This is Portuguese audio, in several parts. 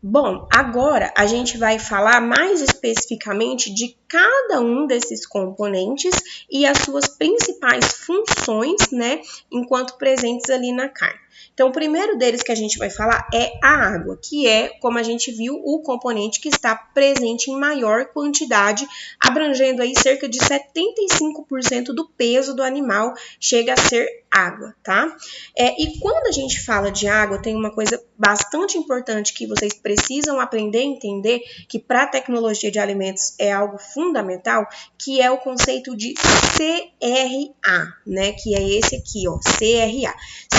Bom, agora a gente vai falar mais especificamente de cada um desses componentes e as suas principais funções, né, enquanto presentes ali na carne. Então, o primeiro deles que a gente vai falar é a água, que é, como a gente viu, o componente que está presente em maior quantidade, abrangendo aí cerca de 75% do peso do animal, chega a ser água, tá? E quando a gente fala de água, tem uma coisa bastante importante que vocês precisam aprender a entender, que para a tecnologia de alimentos é algo fundamental, que é o conceito de CRA, né? Que é esse aqui, ó, CRA.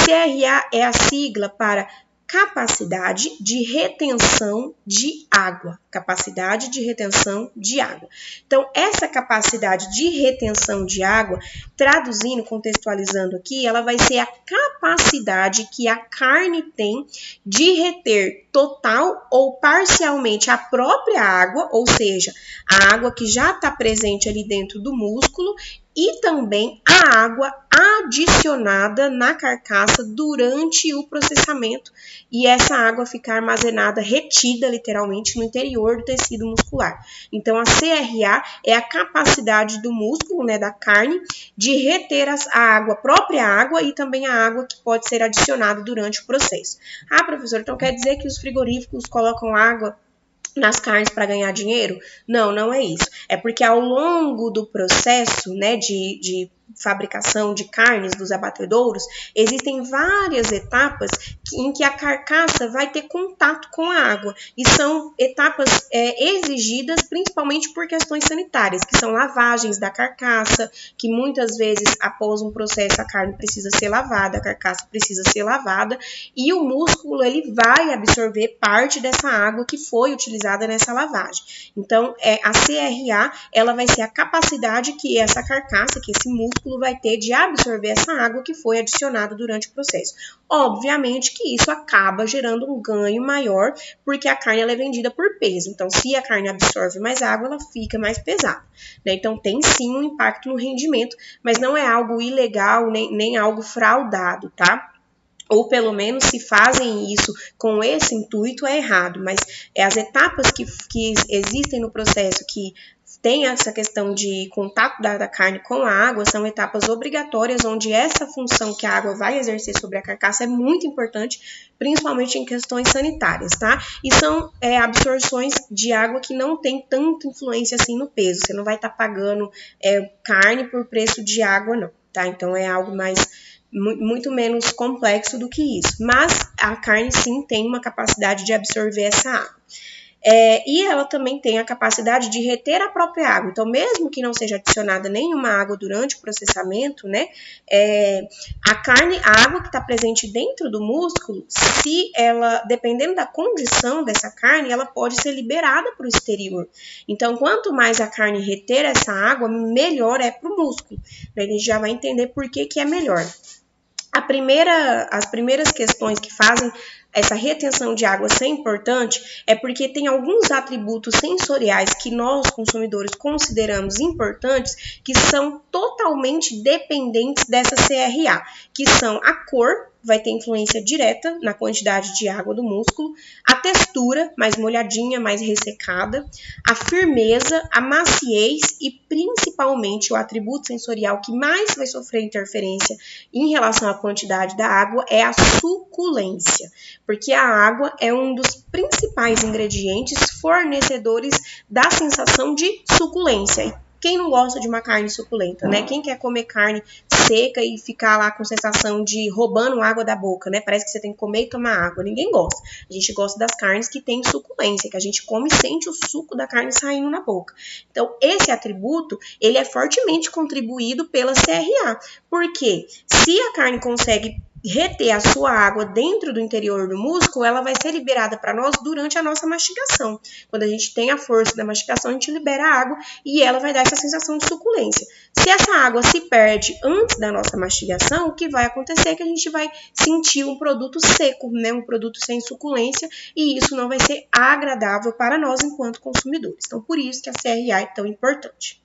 CRA é a sigla para capacidade de retenção de água. Capacidade de retenção de água. Então, essa capacidade de retenção de água, traduzindo, contextualizando aqui, ela vai ser a capacidade que a carne tem de reter total ou parcialmente a própria água, ou seja, a água que já está presente ali dentro do músculo, e também a água adicionada na carcaça durante o processamento, e essa água ficar armazenada, retida literalmente no interior do tecido muscular. Então, a CRA é a capacidade do músculo, né, da carne, de reter a água, a própria água, e também a água que pode ser adicionada durante o processo. Ah, professor, então quer dizer que os frigoríficos colocam água nas carnes para ganhar dinheiro? Não, não é isso. É porque ao longo do processo, né, de fabricação de carnes dos abatedouros, existem várias etapas em que a carcaça vai ter contato com a água, e são etapas exigidas principalmente por questões sanitárias, que são lavagens da carcaça, que muitas vezes após um processo a carne precisa ser lavada, a carcaça precisa ser lavada, e o músculo ele vai absorver parte dessa água que foi utilizada nessa lavagem. Então, a CRA, ela vai ser a capacidade que essa carcaça, que esse músculo vai ter de absorver essa água que foi adicionada durante o processo. Obviamente que isso acaba gerando um ganho maior, porque a carne ela é vendida por peso. Então, se a carne absorve mais água, ela fica mais pesada, né? Então, tem sim um impacto no rendimento, mas não é algo ilegal, nem algo fraudado, tá? Ou pelo menos se fazem isso com esse intuito é errado, mas as etapas que existem no processo que tem essa questão de contato da carne com a água, são etapas obrigatórias, onde essa função que a água vai exercer sobre a carcaça é muito importante, principalmente em questões sanitárias, tá? E são absorções de água que não tem tanta influência assim no peso, você não vai estar pagando carne por preço de água, não, tá? Então é algo muito menos complexo do que isso, mas a carne sim tem uma capacidade de absorver essa água. E ela também tem a capacidade de reter a própria água. Então, mesmo que não seja adicionada nenhuma água durante o processamento, né, a água que está presente dentro do músculo, se ela, dependendo da condição dessa carne, ela pode ser liberada para o exterior. Então, quanto mais a carne reter essa água, melhor é para o músculo. A gente já vai entender por que é melhor. As primeiras questões que fazem essa retenção de água ser importante é porque tem alguns atributos sensoriais que nós, consumidores, consideramos importantes, que são totalmente dependentes dessa CRA, que são a cor, vai ter influência direta na quantidade de água do músculo, a textura, mais molhadinha, mais ressecada, a firmeza, a maciez e principalmente o atributo sensorial que mais vai sofrer interferência em relação à quantidade da água é a suculência, porque a água é um dos principais ingredientes fornecedores da sensação de suculência. Quem não gosta de uma carne suculenta, né? Quem quer comer carne seca e ficar lá com sensação de roubando água da boca, né? Parece que você tem que comer e tomar água. Ninguém gosta. A gente gosta das carnes que têm suculência, que a gente come e sente o suco da carne saindo na boca. Então, esse atributo, ele é fortemente contribuído pela CRA. Por quê? Se a carne consegue reter a sua água dentro do interior do músculo, ela vai ser liberada para nós durante a nossa mastigação. Quando a gente tem a força da mastigação, a gente libera a água e ela vai dar essa sensação de suculência. Se essa água se perde antes da nossa mastigação, o que vai acontecer é que a gente vai sentir um produto seco, né? Um produto sem suculência, e isso não vai ser agradável para nós enquanto consumidores. Então, por isso que a CRA é tão importante.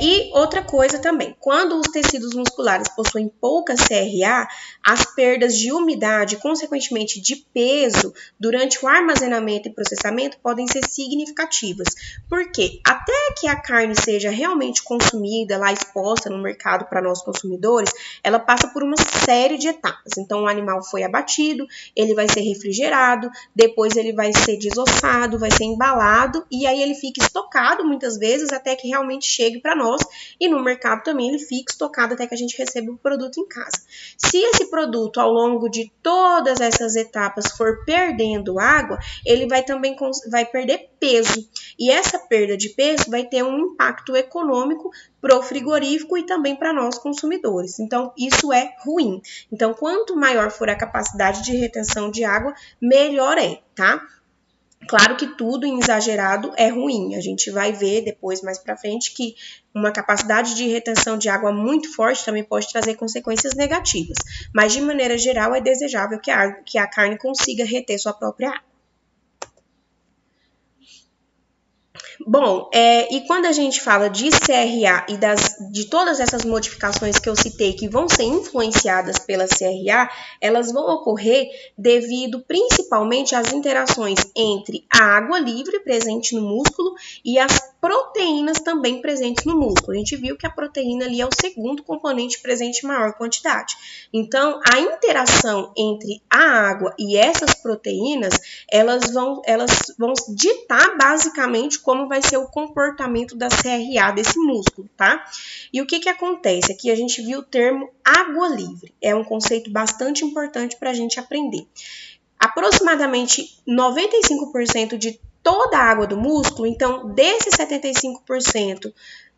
E outra coisa também, quando os tecidos musculares possuem pouca CRA, as perdas de umidade, consequentemente de peso, durante o armazenamento e processamento podem ser significativas. Por quê? Até que a carne seja realmente consumida, lá exposta no mercado para nós consumidores, ela passa por uma série de etapas. Então, o animal foi abatido, ele vai ser refrigerado, depois ele vai ser desossado, vai ser embalado, e aí ele fica estocado muitas vezes até que realmente chegue para nós, e no mercado também ele fica estocado até que a gente receba o produto em casa. Se esse produto, ao longo de todas essas etapas, for perdendo água, ele vai também perder peso, e essa perda de peso vai ter um impacto econômico pro frigorífico e também para nós consumidores. Então, isso é ruim. Então, quanto maior for a capacidade de retenção de água, melhor é, tá? Claro que tudo em exagerado é ruim. A gente vai ver depois, mais para frente, que uma capacidade de retenção de água muito forte também pode trazer consequências negativas. Mas, de maneira geral, é desejável que a carne consiga reter sua própria água. Bom, e quando a gente fala de CRA e de todas essas modificações que eu citei que vão ser influenciadas pela CRA, elas vão ocorrer devido principalmente às interações entre a água livre presente no músculo e as proteínas também presentes no músculo. A gente viu que a proteína ali é o segundo componente presente em maior quantidade. Então, a interação entre a água e essas proteínas, elas vão ditar basicamente como vai ser o comportamento da CRA desse músculo, tá? E o que acontece? Aqui a gente viu o termo água livre. É um conceito bastante importante para a gente aprender. Aproximadamente 95% de toda a água do músculo, então desses 75%,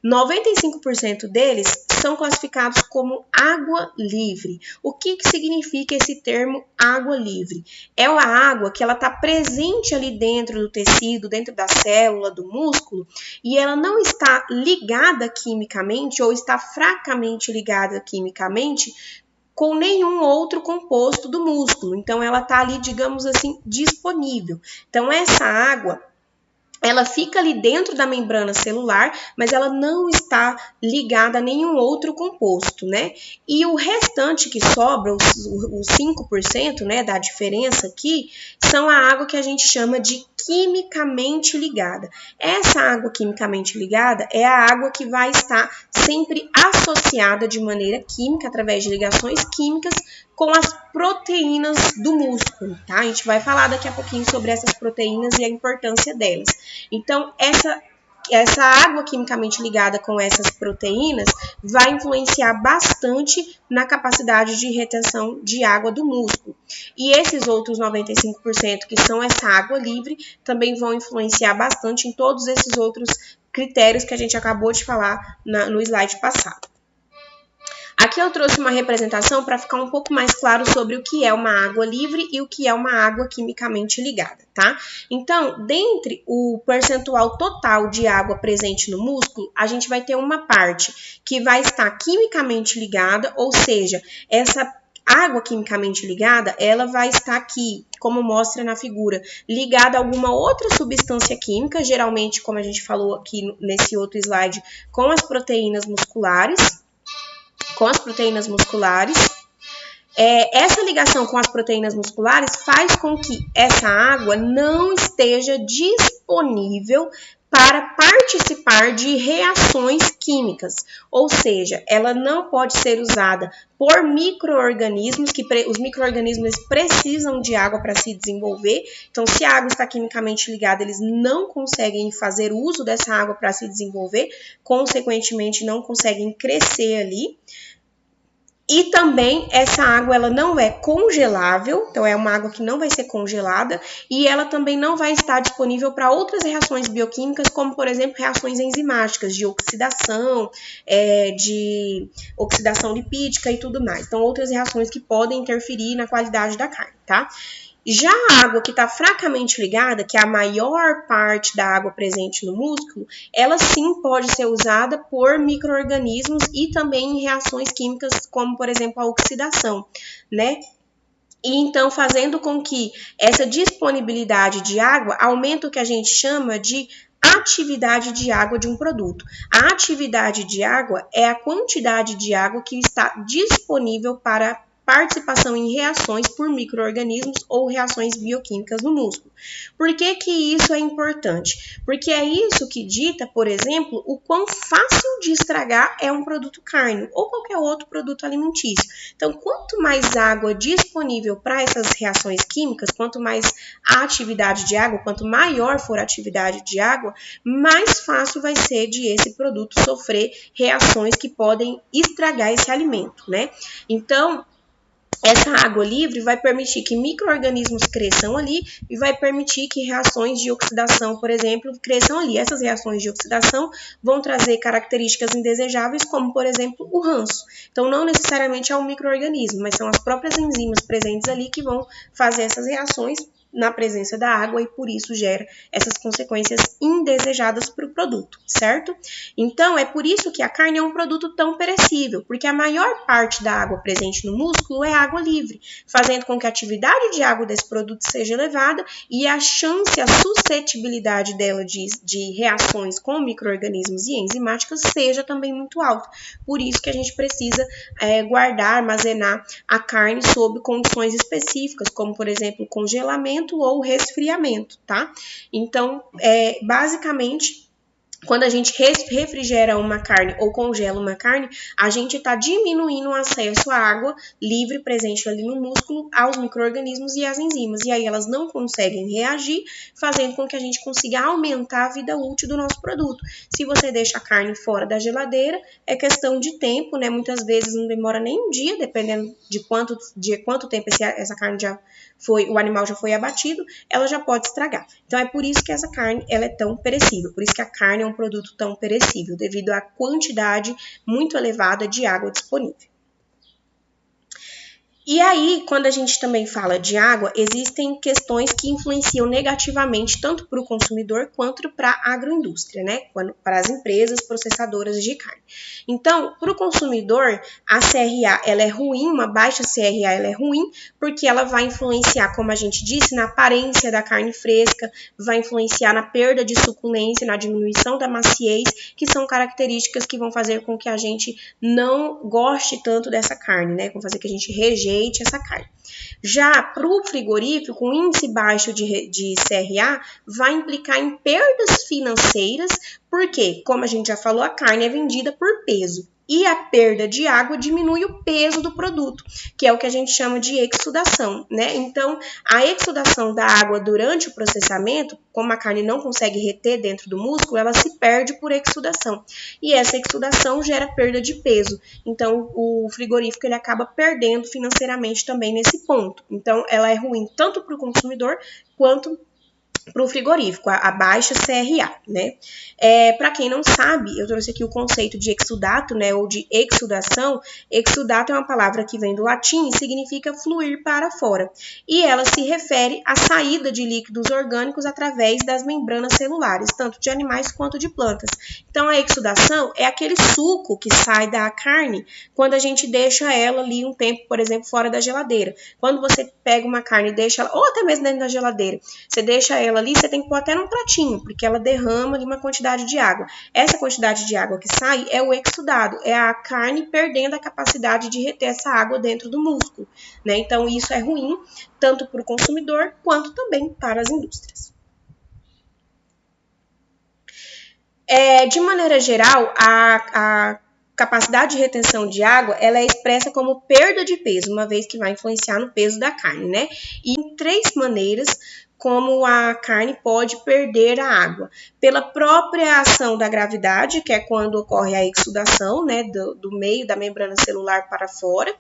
95% deles são classificados como água livre. O que significa esse termo água livre? É a água que ela está presente ali dentro do tecido, dentro da célula, do músculo, e ela não está ligada quimicamente ou está fracamente ligada quimicamente com nenhum outro composto do músculo. Então, ela está ali, digamos assim, disponível. Então, essa água, ela fica ali dentro da membrana celular, mas ela não está ligada a nenhum outro composto, né? E o restante que sobra, os 5%, né, da diferença aqui, são a água que a gente chama de quimicamente ligada. Essa água quimicamente ligada é a água que vai estar sempre associada de maneira química, através de ligações químicas, com as proteínas do músculo, tá? A gente vai falar daqui a pouquinho sobre essas proteínas e a importância delas. Então, essa água quimicamente ligada com essas proteínas vai influenciar bastante na capacidade de retenção de água do músculo. E esses outros 95% que são essa água livre também vão influenciar bastante em todos esses outros critérios que a gente acabou de falar no slide passado. Aqui eu trouxe uma representação para ficar um pouco mais claro sobre o que é uma água livre e o que é uma água quimicamente ligada, tá? Então, dentre o percentual total de água presente no músculo, a gente vai ter uma parte que vai estar quimicamente ligada, ou seja, essa água quimicamente ligada, ela vai estar aqui, como mostra na figura, ligada a alguma outra substância química, geralmente, como a gente falou aqui nesse outro slide, com as proteínas musculares. Essa ligação com as proteínas musculares faz com que essa água não esteja disponível para participar de reações químicas, ou seja, ela não pode ser usada por micro-organismos, os micro-organismos precisam de água para se desenvolver, então se a água está quimicamente ligada, eles não conseguem fazer uso dessa água para se desenvolver, consequentemente não conseguem crescer ali. E também essa água ela não é congelável, então é uma água que não vai ser congelada e ela também não vai estar disponível para outras reações bioquímicas, como por exemplo reações enzimáticas de oxidação lipídica e tudo mais. Então outras reações que podem interferir na qualidade da carne, tá? Já a água que está fracamente ligada, que é a maior parte da água presente no músculo, ela sim pode ser usada por micro-organismos e também em reações químicas, como por exemplo a oxidação, né? E então fazendo com que essa disponibilidade de água aumente o que a gente chama de atividade de água de um produto. A atividade de água é a quantidade de água que está disponível para participação em reações por micro-organismos ou reações bioquímicas no músculo. Por que que isso é importante? Porque é isso que dita, por exemplo, o quão fácil de estragar é um produto cárneo ou qualquer outro produto alimentício. Então, quanto mais água disponível para essas reações químicas, quanto mais a atividade de água, quanto maior for a atividade de água, mais fácil vai ser de esse produto sofrer reações que podem estragar esse alimento, né? Então, essa água livre vai permitir que micro-organismos cresçam ali e vai permitir que reações de oxidação, por exemplo, cresçam ali. Essas reações de oxidação vão trazer características indesejáveis, como, por exemplo, o ranço. Então, não necessariamente é um micro-organismo, mas são as próprias enzimas presentes ali que vão fazer essas reações na presença da água e por isso gera essas consequências indesejadas para o produto, certo? Então, é por isso que a carne é um produto tão perecível, porque a maior parte da água presente no músculo é água livre, fazendo com que a atividade de água desse produto seja elevada e a chance, a suscetibilidade dela de reações com micro-organismos e enzimáticas seja também muito alta. Por isso que a gente precisa guardar, armazenar a carne sob condições específicas, como, por exemplo, congelamento ou resfriamento, tá? Então, basicamente, quando a gente refrigera uma carne ou congela uma carne, a gente está diminuindo o acesso à água livre presente ali no músculo aos micro-organismos e às enzimas. E aí elas não conseguem reagir, fazendo com que a gente consiga aumentar a vida útil do nosso produto. Se você deixa a carne fora da geladeira, é questão de tempo, né? Muitas vezes não demora nem um dia, dependendo de quanto tempo essa carne o animal já foi abatido, ela já pode estragar. Então é por isso que essa carne ela é tão perecível, por isso que a carne é um produto tão perecível, devido à quantidade muito elevada de água disponível. E aí, quando a gente também fala de água, existem questões que influenciam negativamente tanto para o consumidor quanto para a agroindústria, né? Para as empresas processadoras de carne. Então, para o consumidor, a CRA ela é ruim, uma baixa CRA ela é ruim, porque ela vai influenciar, como a gente disse, na aparência da carne fresca, vai influenciar na perda de suculência, na diminuição da maciez, que são características que vão fazer com que a gente não goste tanto dessa carne, né? Vão fazer que a gente rejeite essa carne. Já para o frigorífico, o índice baixo de CRA vai implicar em perdas financeiras, porque, como a gente já falou, a carne é vendida por peso. E a perda de água diminui o peso do produto, que é o que a gente chama de exsudação, né? Então, a exsudação da água durante o processamento, como a carne não consegue reter dentro do músculo, ela se perde por exsudação. E essa exsudação gera perda de peso. Então, o frigorífico ele acaba perdendo financeiramente também nesse ponto. Então, ela é ruim tanto para o consumidor quanto para o frigorífico, a baixa CRA, né? Para quem não sabe, eu trouxe aqui o conceito de exudato, né, ou de exudação. Exudato é uma palavra que vem do latim e significa fluir para fora. E ela se refere à saída de líquidos orgânicos através das membranas celulares, tanto de animais quanto de plantas. Então, a exudação é aquele suco que sai da carne quando a gente deixa ela ali um tempo, por exemplo, fora da geladeira. Quando você pega uma carne e deixa ela, ou até mesmo dentro da geladeira, você deixa ela ali, você tem que pôr até num pratinho, porque ela derrama ali uma quantidade de água. Essa quantidade de água que sai é o exudado, é a carne perdendo a capacidade de reter essa água dentro do músculo, né? Então, isso é ruim, tanto para o consumidor, quanto também para as indústrias. De maneira geral, a capacidade de retenção de água, ela é expressa como perda de peso, uma vez que vai influenciar no peso da carne, né? E em 3 maneiras como a carne pode perder a água. Pela própria ação da gravidade, que é quando ocorre a exudação, né, do meio da membrana celular para fora,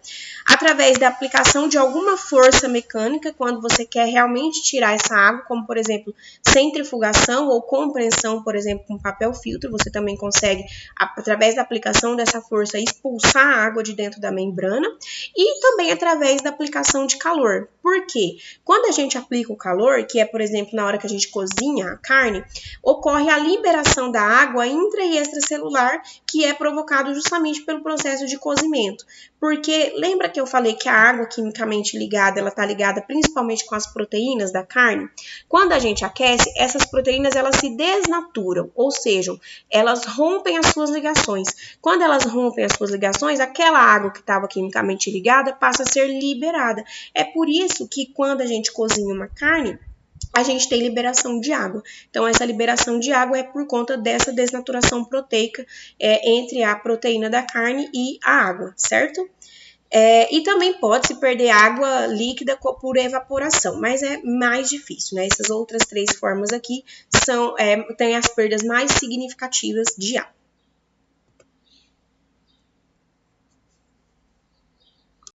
através da aplicação de alguma força mecânica, quando você quer realmente tirar essa água, como, por exemplo, centrifugação ou compreensão, por exemplo, com papel filtro, você também consegue, através da aplicação dessa força, expulsar a água de dentro da membrana, e também através da aplicação de calor. Por quê? Quando a gente aplica o calor, que é, por exemplo, na hora que a gente cozinha a carne, ocorre a liberação da água intra e extracelular, que é provocado justamente pelo processo de cozimento. Porque lembra que eu falei que a água quimicamente ligada, ela está ligada principalmente com as proteínas da carne? Quando a gente aquece, essas proteínas elas se desnaturam, ou seja, elas rompem as suas ligações. Quando elas rompem as suas ligações, aquela água que estava quimicamente ligada passa a ser liberada. É por isso que quando a gente cozinha uma carne, a gente tem liberação de água. Então, essa liberação de água é por conta dessa desnaturação proteica entre a proteína da carne e a água, certo? E também pode-se perder água líquida por evaporação, mas é mais difícil, né? Essas outras três formas aqui têm as perdas mais significativas de água.